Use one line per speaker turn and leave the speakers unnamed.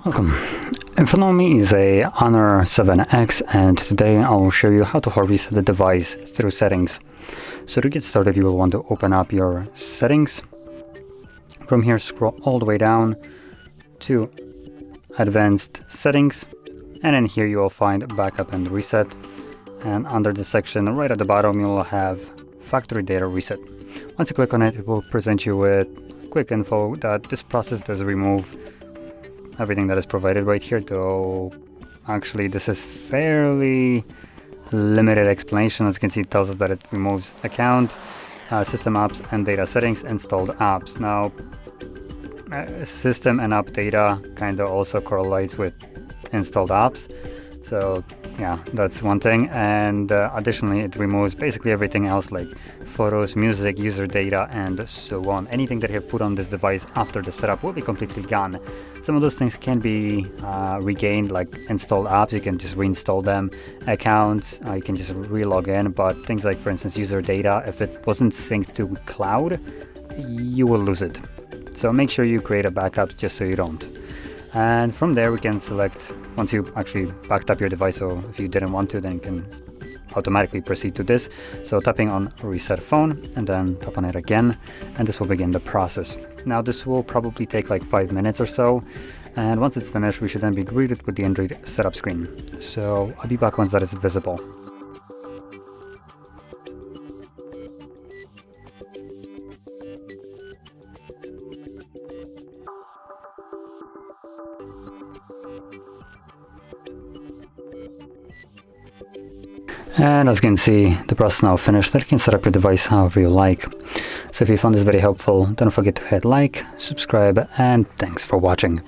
Welcome. In front of me is a Honor 7X, and today I will show you how to hard reset the device through settings. So to get started, you will want to open up your settings. From here, scroll all the way down to Advanced Settings, and in here you will find Backup and Reset. And under this section, right at the bottom, you will have Factory Data Reset. Once you click on it, it will present you with quick info that this process does remove everything that is provided right here, though actually this is fairly limited explanation. As you can see, it tells us that it removes account, system apps and data settings, installed apps. Now system and app data kind of also correlates with installed apps, so yeah, that's one thing. And additionally, it removes basically everything else like photos, music, user data, and so on. Anything that you have put on this device after the setup will be completely gone. Some of those things can be regained, like installed apps, you can just reinstall them. Accounts, you can just re-log in, but things like, for instance, user data, if it wasn't synced to cloud, you will lose it. So make sure you create a backup just so you don't. And from there we can select, once you actually backed up your device, so if you didn't want to, then you can automatically proceed to this. So tapping on reset phone and then tap on it again, and this will begin the process. Now this will probably take like 5 minutes or so, and once it's finished we should then be greeted with the Android setup screen. So I'll be back once that is visible. And as you can see, the process now finished. That you can set up your device however you like. So if you found this very helpful, don't forget to hit like, subscribe, and thanks for watching.